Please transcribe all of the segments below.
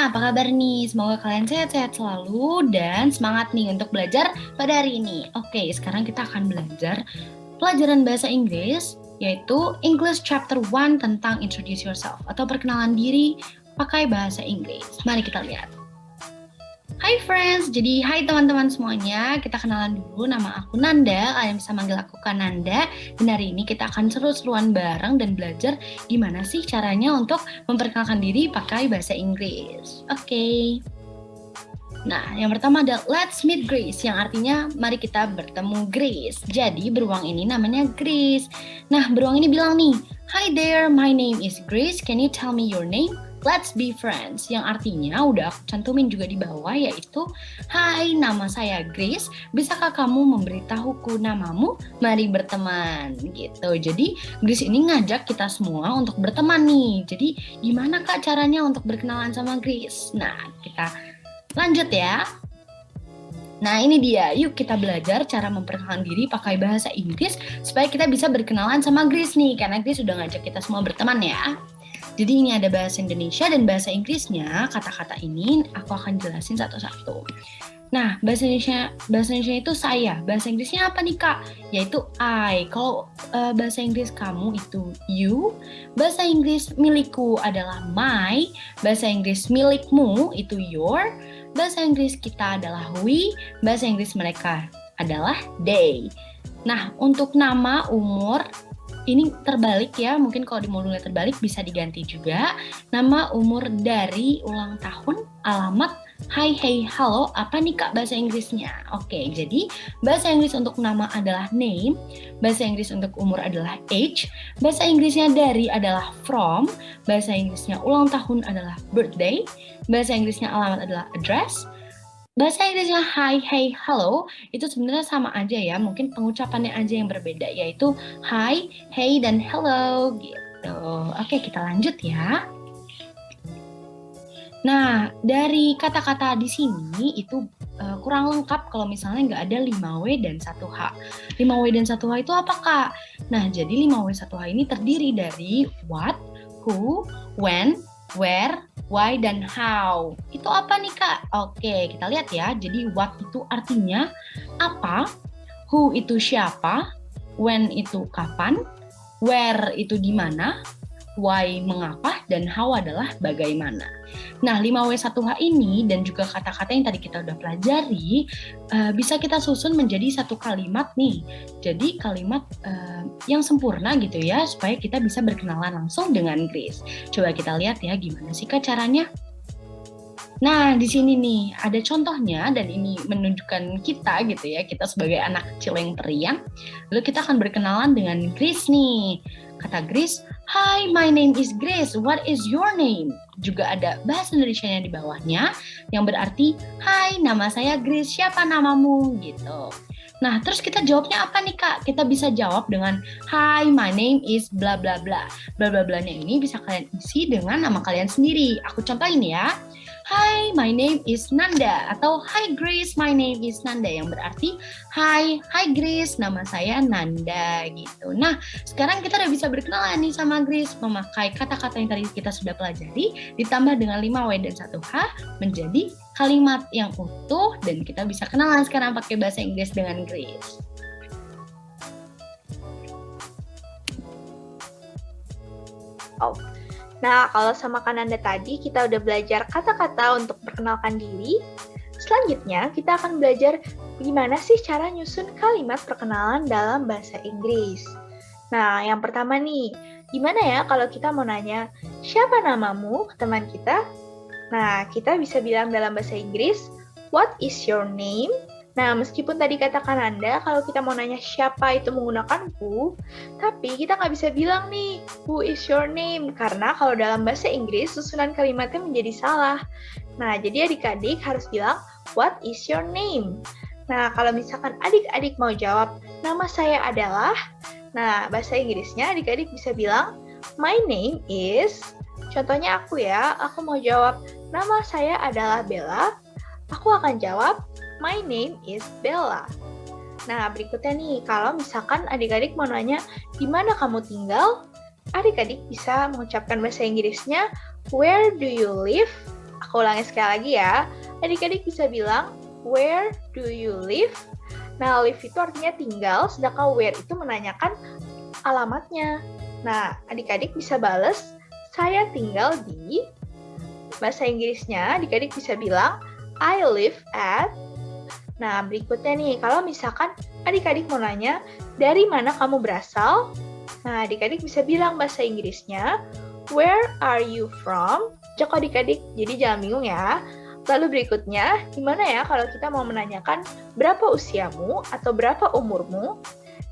Semuanya, apa kabar nih? Semoga kalian sehat-sehat selalu dan semangat nih untuk belajar pada hari ini. Oke, sekarang kita akan belajar pelajaran bahasa Inggris, yaitu English Chapter 1 tentang Introduce Yourself atau perkenalan diri pakai bahasa Inggris. Mari kita lihat. Hai friends, jadi hai teman-teman semuanya, kita kenalan dulu, nama aku Nanda, kalian bisa manggil aku Kananda, dan hari ini kita akan seru-seruan bareng dan belajar gimana sih caranya untuk memperkenalkan diri pakai bahasa Inggris. Oke. Nah, yang pertama ada let's meet Grace, yang artinya mari kita bertemu Grace. Jadi beruang ini namanya Grace. Nah, beruang ini bilang nih, hi there, my name is Grace, can you tell me your name? Let's be friends, yang artinya udah aku cantumin juga di bawah, yaitu hai, nama saya Grace, bisakah kamu memberitahuku namamu? Mari berteman, gitu. Jadi Grace ini ngajak kita semua untuk berteman nih. Jadi gimana Kak caranya untuk berkenalan sama Grace? Nah, kita lanjut ya. Nah ini dia, yuk kita belajar cara memperkenalkan diri pakai bahasa Inggris supaya kita bisa berkenalan sama Grace nih, karena Grace sudah ngajak kita semua berteman ya. Jadi ini ada bahasa Indonesia dan bahasa Inggrisnya. Kata-kata ini aku akan jelasin satu-satu. Nah, bahasa Indonesia itu saya. Bahasa Inggrisnya apa nih, Kak? Yaitu I. Kalau bahasa Inggris kamu itu you. Bahasa Inggris milikku adalah my. Bahasa Inggris milikmu itu your. Bahasa Inggris kita adalah we. Bahasa Inggris mereka adalah they. Nah, untuk nama, umur, ini terbalik ya, mungkin kalau di modulnya terbalik bisa diganti juga. Nama, umur, dari, ulang tahun, alamat, hi, hey, halo, apa nih Kak bahasa Inggrisnya? Oke, jadi bahasa Inggris untuk nama adalah name, bahasa Inggris untuk umur adalah age, bahasa Inggrisnya dari adalah from, bahasa Inggrisnya ulang tahun adalah birthday, bahasa Inggrisnya alamat adalah address. Bahasa Inggrisnya hi, hey, hello itu sebenarnya sama aja ya, mungkin pengucapannya aja yang berbeda, yaitu hi, hey, dan hello gitu. Oke, kita lanjut ya. Nah, dari kata-kata di sini itu kurang lengkap kalau misalnya nggak ada 5W dan 1H. 5W dan 1H itu apa, Kak? Nah, jadi 5W 1H ini terdiri dari what, who, when, where, why, dan how. Itu apa nih Kak? Oke, kita lihat ya. Jadi what itu artinya apa, who itu siapa, when itu kapan, where itu di mana, why mengapa, dan how adalah bagaimana. Nah, 5W1H ini dan juga kata-kata yang tadi kita udah pelajari bisa kita susun menjadi satu kalimat nih. Jadi kalimat yang sempurna gitu ya, supaya kita bisa berkenalan langsung dengan Grace. Coba kita lihat ya gimana sih Kak caranya. Nah, di sini nih ada contohnya dan ini menunjukkan kita gitu ya, kita sebagai anak kecil yang periang. Lalu kita akan berkenalan dengan Grace nih. Kata Grace, hi, my name is Grace, what is your name? Juga ada bahasa Indonesianya di bawahnya yang berarti, hai, nama saya Grace, siapa namamu? Gitu. Nah, terus kita jawabnya apa nih Kak? Kita bisa jawab dengan, hi, my name is bla bla bla. Bla bla blanya ini bisa kalian isi dengan nama kalian sendiri. Aku contohin ya. Hi, my name is Nanda, atau Hi Grace, my name is Nanda, yang berarti Hi Grace, nama saya Nanda gitu. Nah, sekarang kita udah bisa berkenalan nih sama Grace memakai kata-kata yang tadi kita sudah pelajari ditambah dengan 5W dan 1H menjadi kalimat yang utuh dan kita bisa kenalan sekarang pakai bahasa Inggris dengan Grace. Oh. Nah, kalau sama Kananda tadi kita udah belajar kata-kata untuk perkenalkan diri. Selanjutnya, kita akan belajar gimana sih cara nyusun kalimat perkenalan dalam bahasa Inggris. Nah, yang pertama nih, gimana ya kalau kita mau nanya, siapa namamu ke teman kita? Nah, kita bisa bilang dalam bahasa Inggris, what is your name? Nah, meskipun tadi kata Kananda, kalau kita mau nanya siapa itu menggunakan who, tapi kita nggak bisa bilang nih, who is your name? Karena kalau dalam bahasa Inggris, susunan kalimatnya menjadi salah. Nah, jadi adik-adik harus bilang, what is your name? Nah, kalau misalkan adik-adik mau jawab, nama saya adalah, nah, bahasa Inggrisnya adik-adik bisa bilang, my name is, contohnya aku ya, aku mau jawab, nama saya adalah Bella, aku akan jawab, my name is Bella. Nah, berikutnya nih, kalau misalkan adik-adik mau nanya, di mana kamu tinggal? Adik-adik bisa mengucapkan bahasa Inggrisnya, where do you live? Aku ulangi sekali lagi ya. Adik-adik bisa bilang, where do you live? Nah, live itu artinya tinggal, sedangkan where itu menanyakan alamatnya. Nah, adik-adik bisa bales, saya tinggal di... Bahasa Inggrisnya, adik-adik bisa bilang, I live at... Nah, berikutnya nih, kalau misalkan adik-adik mau nanya, dari mana kamu berasal? Nah, adik-adik bisa bilang bahasa Inggrisnya, where are you from? Joko adik-adik, jadi jangan bingung ya. Lalu berikutnya, gimana ya kalau kita mau menanyakan berapa usiamu atau berapa umurmu?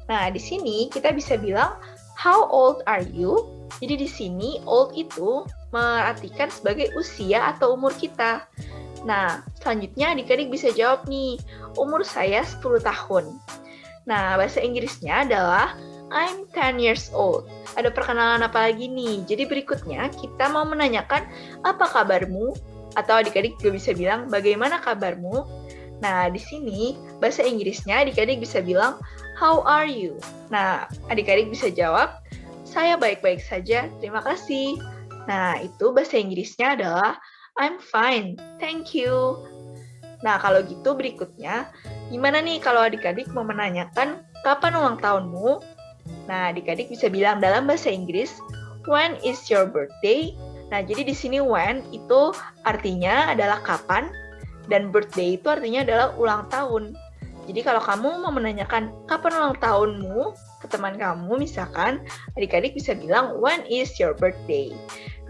Nah, di sini kita bisa bilang, how old are you? Jadi di sini, old itu mengartikan sebagai usia atau umur kita. Nah, selanjutnya adik-adik bisa jawab nih, umur saya 10 tahun. Nah, bahasa Inggrisnya adalah I'm 10 years old. Ada perkenalan apa lagi nih? Jadi berikutnya kita mau menanyakan apa kabarmu? Atau adik-adik juga bisa bilang bagaimana kabarmu? Nah, di sini bahasa Inggrisnya adik-adik bisa bilang how are you? Nah, adik-adik bisa jawab saya baik-baik saja, terima kasih. Nah, itu bahasa Inggrisnya adalah I'm fine, thank you. Nah, kalau gitu berikutnya, gimana nih kalau adik-adik mau menanyakan kapan ulang tahunmu? Nah, adik-adik bisa bilang dalam bahasa Inggris, when is your birthday? Nah, jadi di sini when itu artinya adalah kapan, dan birthday itu artinya adalah ulang tahun. Jadi kalau kamu mau menanyakan kapan ulang tahunmu ke teman kamu, misalkan, adik-adik bisa bilang, when is your birthday?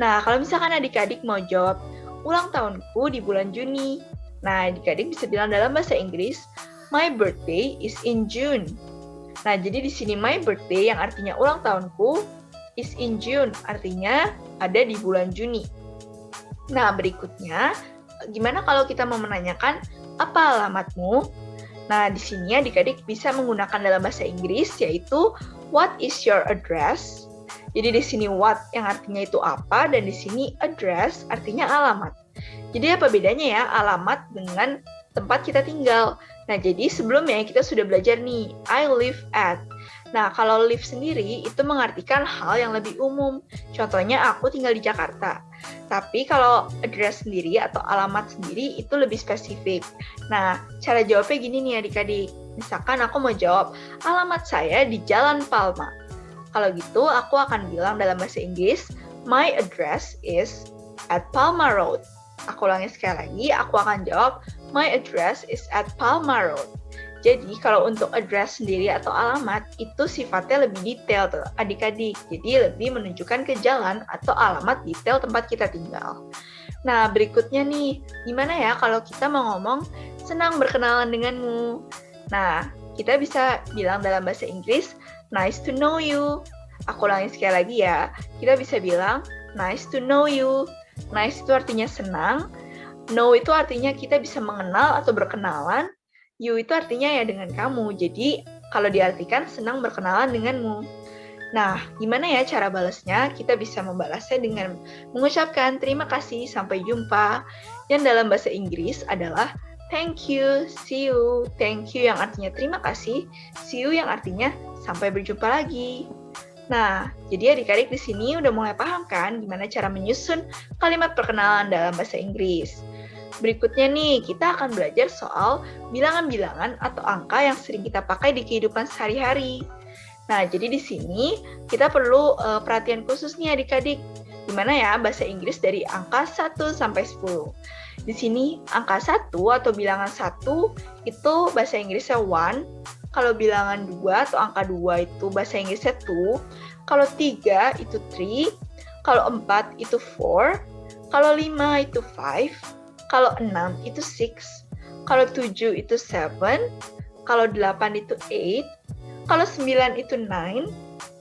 Nah, kalau misalkan adik-adik mau jawab, ulang tahunku di bulan Juni. Nah, adik-adik bisa bilang dalam bahasa Inggris, my birthday is in June. Nah, jadi di sini my birthday yang artinya ulang tahunku is in June, artinya ada di bulan Juni. Nah, berikutnya, gimana kalau kita mau menanyakan apa alamatmu? Nah, di sini adik-adik bisa menggunakan dalam bahasa Inggris, yaitu what is your address? Jadi di sini what yang artinya itu apa, dan di sini address artinya alamat. Jadi apa bedanya ya alamat dengan tempat kita tinggal? Nah, jadi sebelumnya kita sudah belajar nih, I live at. Nah, kalau live sendiri itu mengartikan hal yang lebih umum. Contohnya aku tinggal di Jakarta. Tapi kalau address sendiri atau alamat sendiri itu lebih spesifik. Nah, cara jawabnya gini nih adik-adik. Misalkan aku mau jawab, alamat saya di Jalan Palma. Kalau gitu, aku akan bilang dalam bahasa Inggris, my address is at Palma Road. Aku ulangi sekali lagi, aku akan jawab, my address is at Palma Road. Jadi, kalau untuk address sendiri atau alamat, itu sifatnya lebih detail tuh, adik-adik. Jadi, lebih menunjukkan ke jalan atau alamat detail tempat kita tinggal. Nah, berikutnya nih, gimana ya kalau kita mau ngomong, senang berkenalan denganmu. Nah, kita bisa bilang dalam bahasa Inggris, nice to know you. Aku ulangi sekali lagi ya, kita bisa bilang, nice to know you. Nice itu artinya senang, know itu artinya kita bisa mengenal atau berkenalan, you itu artinya ya dengan kamu. Jadi kalau diartikan senang berkenalan denganmu. Nah, gimana ya cara balasnya? Kita bisa membalasnya dengan mengucapkan terima kasih, sampai jumpa. Yang dalam bahasa Inggris adalah thank you, see you. Thank you yang artinya terima kasih, see you yang artinya sampai berjumpa lagi. Nah, jadi adik-adik di sini udah mulai paham kan gimana cara menyusun kalimat perkenalan dalam bahasa Inggris. Berikutnya nih, kita akan belajar soal bilangan-bilangan atau angka yang sering kita pakai di kehidupan sehari-hari. Nah, jadi di sini kita perlu perhatian khusus nih adik-adik. Gimana ya bahasa Inggris dari angka 1 sampai 10. Di sini angka 1 atau bilangan 1 itu bahasa Inggrisnya 1. Kalau bilangan 2 atau angka 2 itu bahasa Inggrisnya 2. Kalau 3 itu 3. Kalau 4 itu 4. Kalau 5 itu 5. Kalau 6 itu 6. Kalau 7 itu 7. Kalau 8 itu 8. Kalau 9 itu 9.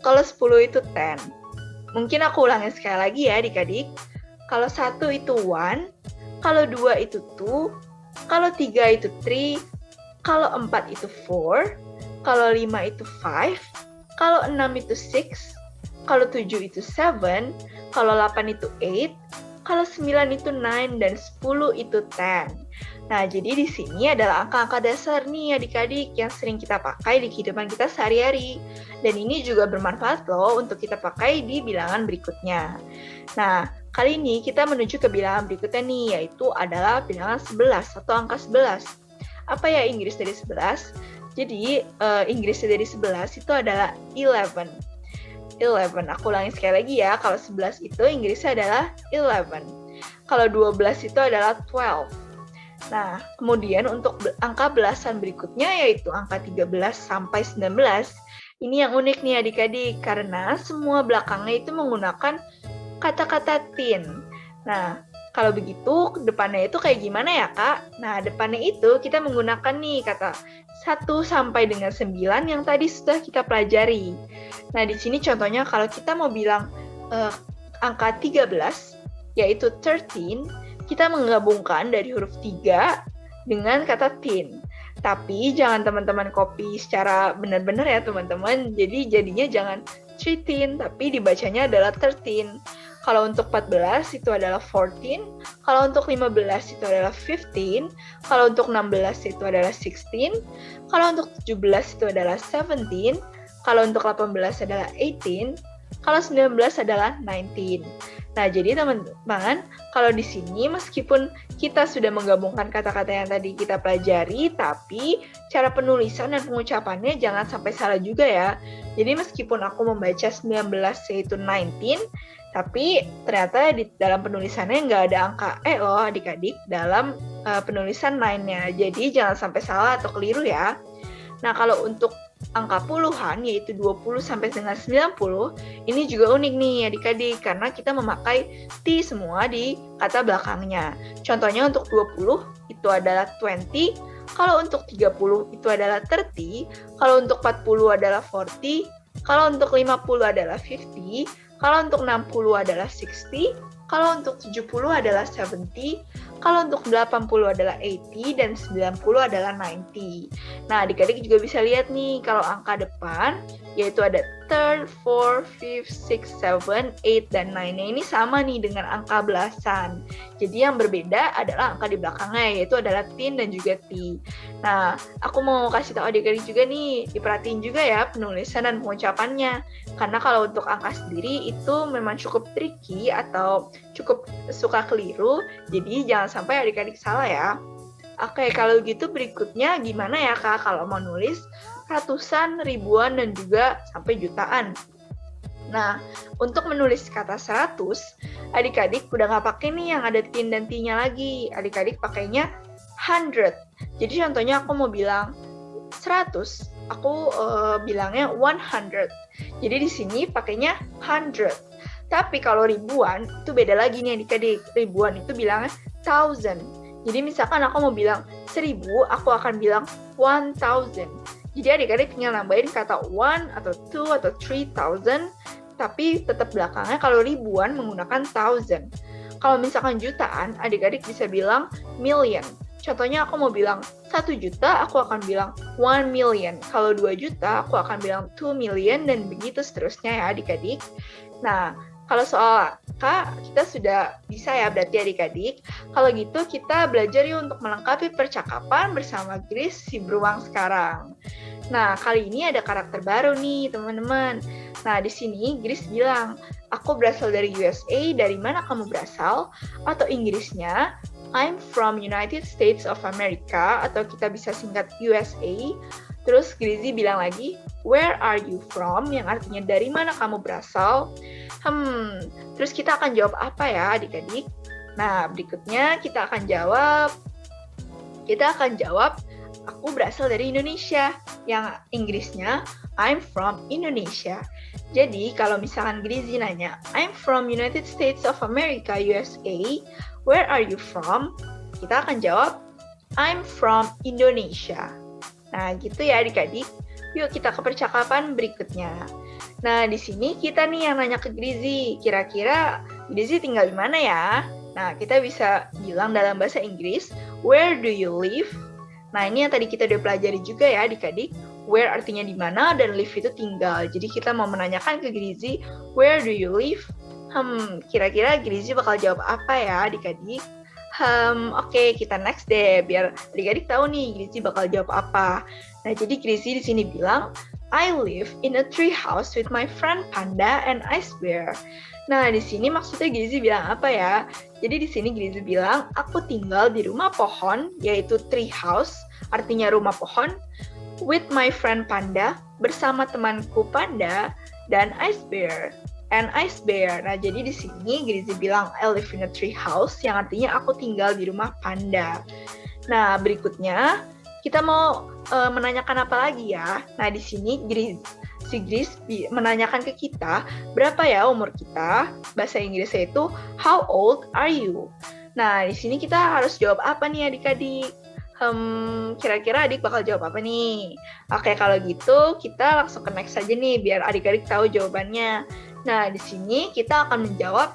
Kalau 10 itu 10. Mungkin aku ulangi sekali lagi ya adik-adik. Kalau 1 itu 1. Kalau 2 itu 2. Kalau 3 itu 3. Kalau 4 itu 4. Kalau 5 itu 5, kalau 6 itu 6, kalau 7 itu 7, kalau 8 itu 8, kalau 9 itu 9, dan 10 itu 10. Nah, jadi di sini adalah angka-angka dasar nih adik-adik yang sering kita pakai di kehidupan kita sehari-hari. Dan ini juga bermanfaat loh untuk kita pakai di bilangan berikutnya. Nah, kali ini kita menuju ke bilangan berikutnya nih, yaitu adalah bilangan 11 atau angka 11. Apa ya Inggris dari 11? Jadi, Inggris dari 11 itu adalah 11. 11, aku ulangi sekali lagi ya, kalau 11 itu Inggrisnya adalah 11. Kalau 12 itu adalah 12. Nah, kemudian untuk angka belasan berikutnya yaitu angka 13 sampai 19. Ini yang unik nih adik-adik, karena semua belakangnya itu menggunakan kata-kata teen. Nah, kalau begitu depannya itu kayak gimana ya, Kak? Nah, depannya itu kita menggunakan nih kata 1 sampai dengan 9 yang tadi sudah kita pelajari. Nah, di sini contohnya kalau kita mau bilang angka 13, yaitu 13, kita menggabungkan dari huruf 3 dengan kata teen. Tapi jangan teman-teman copy secara benar-benar ya teman-teman. Jadi jadinya jangan 13, tapi dibacanya adalah 13. Kalau untuk 14 itu adalah 14, kalau untuk 15 itu adalah 15, kalau untuk 16 itu adalah 16, kalau untuk 17 itu adalah 17, kalau untuk 18 adalah 18, kalau 19 adalah 19. Nah, jadi teman-teman, kalau di sini meskipun kita sudah menggabungkan kata-kata yang tadi kita pelajari, tapi cara penulisan dan pengucapannya jangan sampai salah juga ya. Jadi meskipun aku membaca 19 yaitu 19, tapi ternyata di dalam penulisannya nggak ada angka E loh adik-adik dalam penulisan 9-nya. Jadi jangan sampai salah atau keliru ya. Nah, kalau untuk angka puluhan yaitu 20 sampai dengan 90, ini juga unik nih adik-adik karena kita memakai T semua di kata belakangnya. Contohnya untuk 20 itu adalah 20, kalau untuk 30 itu adalah 30, kalau untuk 40 adalah 40, kalau untuk 50 adalah 50, kalau untuk 60 adalah 60, kalau untuk 70 adalah 70, kalau untuk 80 adalah 80, dan 90 adalah 90. Nah, adik-adik juga bisa lihat nih, kalau angka depan, yaitu ada third, fourth, fifth, sixth, seventh, eighth, dan nine-nya ini sama nih dengan angka belasan. Jadi yang berbeda adalah angka di belakangnya, yaitu adalah teen dan juga T. Nah, aku mau kasih tahu adik-adik juga nih, diperhatiin juga ya penulisan dan pengucapannya. Karena kalau untuk angka sendiri itu memang cukup tricky atau cukup suka keliru, jadi jangan sampai adik-adik salah ya. Oke, kalau gitu berikutnya gimana ya Kak kalau mau nulis ratusan, ribuan, dan juga sampai jutaan? Nah, untuk menulis kata 100, adik-adik udah nggak pakai nih yang ada tin dan t-nya lagi. Adik-adik pakainya 100. Jadi contohnya aku mau bilang 100, aku bilangnya 100. Jadi di sini pakainya 100. Tapi kalau ribuan, itu beda lagi nih adik-adik. Ribuan itu bilangnya 1000. Jadi misalkan aku mau bilang 1000, aku akan bilang 1000. Jadi adik-adik tinggal nambahin kata 1 atau 2 atau 3000, tapi tetap belakangnya kalau ribuan menggunakan 1000. Kalau misalkan jutaan, adik-adik bisa bilang million. Contohnya aku mau bilang 1 juta, aku akan bilang 1 million. Kalau 2 juta, aku akan bilang 2 million, dan begitu seterusnya ya adik-adik. Nah, kalau soal angka, kita sudah bisa ya berarti adik-adik. Kalau gitu kita belajar yuk untuk melengkapi percakapan bersama Grace si beruang sekarang. Nah, kali ini ada karakter baru nih teman-teman. Nah, di sini Grace bilang, aku berasal dari USA, dari mana kamu berasal? Atau Inggrisnya, I'm from United States of America, atau kita bisa singkat USA. Terus Gracie bilang lagi, where are you from? Yang artinya dari mana kamu berasal? Terus kita akan jawab apa ya adik-adik? Nah, berikutnya kita akan jawab, aku berasal dari Indonesia. Yang Inggrisnya, I'm from Indonesia. Jadi, kalau misalkan Gracie nanya, I'm from United States of America, USA, where are you from? Kita akan jawab, I'm from Indonesia. Nah, gitu ya adik-adik. Yuk kita ke percakapan berikutnya. Nah, di sini kita nih yang nanya ke Gracie. Kira-kira Gracie tinggal di mana ya? Nah, kita bisa bilang dalam bahasa Inggris, where do you live? Nah, ini yang tadi kita udah pelajari juga ya adik-adik. Where artinya di mana dan live itu tinggal. Jadi kita mau menanyakan ke Gracie, where do you live? Kira-kira Gracie bakal jawab apa ya adik-adik? Oke, kita next deh, biar adik-adik tahu nih Grizzly bakal jawab apa. Nah, jadi Grizzly di sini bilang, I live in a tree house with my friend Panda and Ice Bear. Nah, di sini maksudnya Grizzly bilang apa ya? Jadi di sini Grizzly bilang, aku tinggal di rumah pohon, yaitu tree house, artinya rumah pohon, with my friend Panda, bersama temanku Panda, dan Ice Bear. And Ice Bear. Nah, jadi di sini Grizzly bilang I live in a tree house, yang artinya aku tinggal di rumah panda. Nah, berikutnya kita mau menanyakan apa lagi ya? Nah, di sini si Grizzly menanyakan ke kita, berapa ya umur kita? Bahasa Inggrisnya itu how old are you? Nah, di sini kita harus jawab apa nih adik-adik? Kira-kira adik bakal jawab apa nih? Oke, kalau gitu kita langsung ke next saja nih, biar adik-adik tahu jawabannya. Nah, di sini kita akan menjawab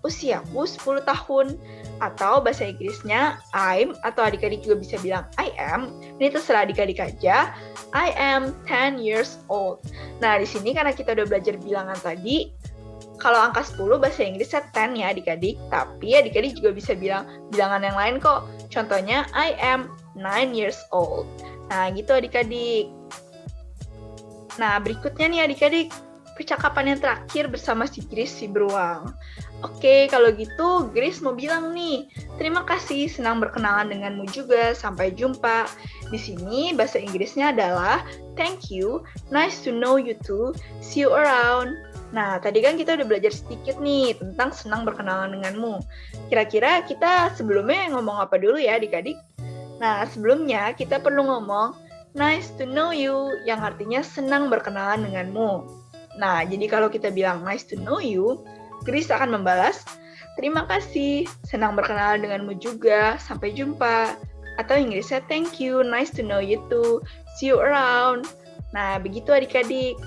usiaku 10 tahun, atau bahasa Inggrisnya I'm, atau adik-adik juga bisa bilang I am. Ini terserah adik-adik aja. I am 10 years old. Nah, di sini karena kita udah belajar bilangan tadi, kalau angka 10 bahasa Inggrisnya 10 ya adik-adik, tapi adik-adik juga bisa bilang bilangan yang lain kok. Contohnya I am 9 years old. Nah, gitu adik-adik. Nah, berikutnya nih adik-adik, percakapan yang terakhir bersama si Grace si beruang. Oke, kalau gitu Grace mau bilang nih, terima kasih, senang berkenalan denganmu juga, sampai jumpa. Di sini bahasa Inggrisnya adalah thank you, nice to know you too, see you around. Nah, tadi kan kita udah belajar sedikit nih tentang senang berkenalan denganmu. Kira-kira kita sebelumnya ngomong apa dulu ya adik-adik? Nah, sebelumnya kita perlu ngomong nice to know you, yang artinya senang berkenalan denganmu. Nah, jadi kalau kita bilang nice to know you, Grace akan membalas, terima kasih, senang berkenalan denganmu juga, sampai jumpa. Atau Inggrisnya, thank you, nice to know you too, see you around. Nah, begitu adik-adik.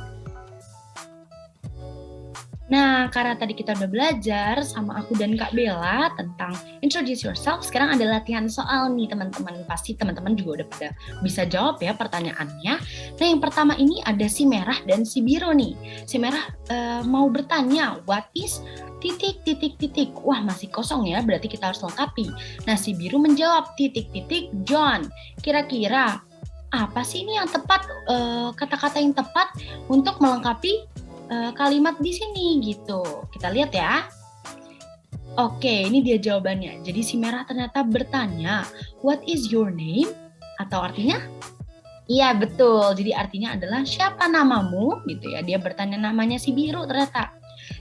Nah, karena tadi kita udah belajar sama aku dan Kak Bella tentang introduce yourself, sekarang ada latihan soal nih teman-teman. Pasti teman-teman juga udah pada bisa jawab ya pertanyaannya. Nah, yang pertama ini ada si merah dan si biru nih. Si merah mau bertanya, what is ... Wah, masih kosong ya, berarti kita harus lengkapi. Nah, si biru menjawab ... John. Kira-kira apa sih ini yang tepat, kata-kata yang tepat untuk melengkapi kalimat di sini gitu. Kita lihat ya. Oke, ini dia jawabannya. Jadi si merah ternyata bertanya, what is your name? Atau artinya? Iya, betul. Jadi artinya adalah siapa namamu gitu ya. Dia bertanya namanya si biru ternyata.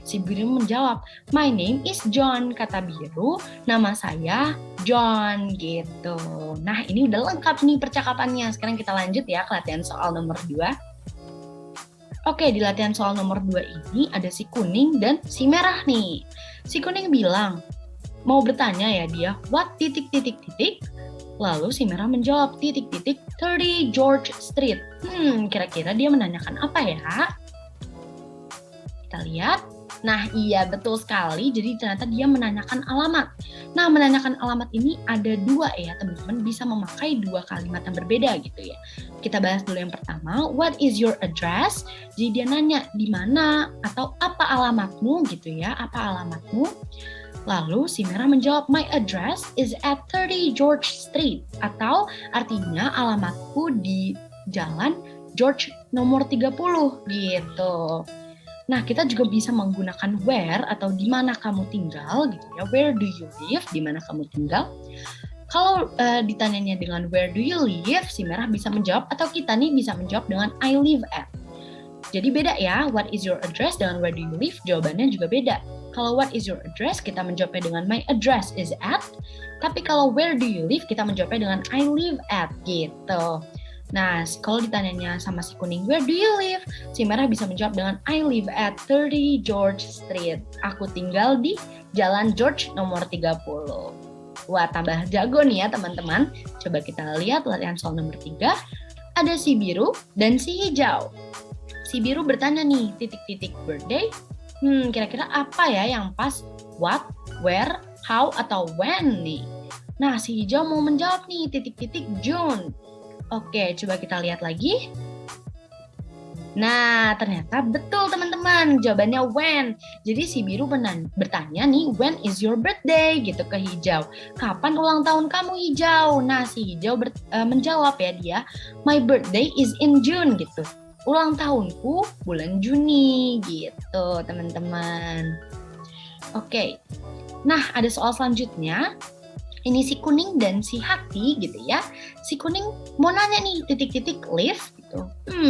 Si biru menjawab, my name is John. Kata biru, nama saya John gitu. Nah, ini udah lengkap nih percakapannya. Sekarang kita lanjut ya ke latihan soal nomor 2. Oke, di latihan soal nomor 2 ini ada si kuning dan si merah nih. Si kuning bilang, mau bertanya ya dia, what ... Lalu si merah menjawab ... 30 George Street. Kira-kira dia menanyakan apa ya? Kita lihat. Nah, iya betul sekali. Jadi ternyata dia menanyakan alamat. Nah, menanyakan alamat ini ada 2 ya, teman-teman. Bisa memakai 2 kalimat yang berbeda gitu ya. Kita bahas dulu yang pertama, what is your address? Jadi dia nanya di mana atau apa alamatmu gitu ya, apa alamatmu? Lalu si merah menjawab, my address is at 30 George Street, atau artinya alamatku di Jalan George nomor 30 gitu. Nah, kita juga bisa menggunakan where atau di mana kamu tinggal gitu ya. Where do you live? Di mana kamu tinggal? Kalau ditanyanya dengan where do you live, si merah bisa menjawab atau kita nih bisa menjawab dengan I live at. Jadi beda ya, what is your address dengan where do you live, jawabannya juga beda. Kalau what is your address, kita menjawabnya dengan my address is at. Tapi kalau where do you live, kita menjawabnya dengan I live at gitu. Nah, kalau ditanyanya sama si kuning, where do you live? Si merah bisa menjawab dengan I live at 30 George Street. Aku tinggal di Jalan George nomor 30. Wah, tambah jago nih ya teman-teman. Coba kita lihat latihan soal nomor 3. Ada si biru dan si hijau. Si biru bertanya nih, ... birthday. Kira-kira apa ya yang pas? What, where, how, atau when nih? Nah, si hijau mau menjawab nih, ... June. Oke, coba kita lihat lagi. Nah, ternyata betul teman-teman. Jawabannya when. Jadi si biru bertanya nih, when is your birthday? Gitu ke hijau. Kapan ulang tahun kamu hijau? Nah, si hijau menjawab ya dia, my birthday is in June gitu. Ulang tahunku bulan Juni gitu teman-teman. Oke. Nah, ada soal selanjutnya. Ini si kuning dan si hati gitu ya. Si kuning mau nanya nih titik-titik live gitu.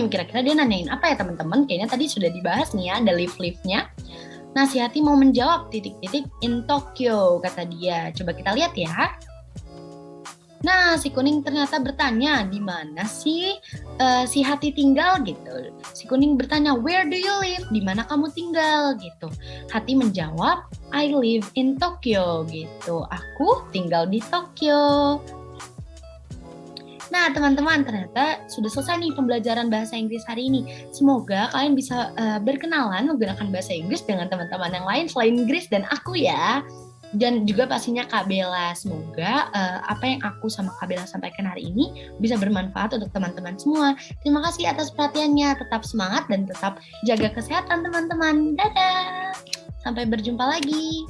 Kira-kira dia nanyain apa ya teman-teman? Kayaknya tadi sudah dibahas nih ya, ada live-live-nya. Nah, si hati mau menjawab titik-titik in Tokyo kata dia. Coba kita lihat ya. Nah, si kuning ternyata bertanya, di mana sih si hati tinggal gitu. Si kuning bertanya, where do you live? Di mana kamu tinggal gitu. Hati menjawab, I live in Tokyo gitu. Aku tinggal di Tokyo. Nah, teman-teman, ternyata sudah selesai nih pembelajaran bahasa Inggris hari ini. Semoga kalian bisa berkenalan menggunakan bahasa Inggris dengan teman-teman yang lain selain Grace dan aku ya. Dan juga pastinya Kak Bella. Semoga apa yang aku sama Kak Bella sampaikan hari ini bisa bermanfaat untuk teman-teman semua. Terima kasih atas perhatiannya. Tetap semangat dan tetap jaga kesehatan teman-teman. Dadah! Sampai berjumpa lagi.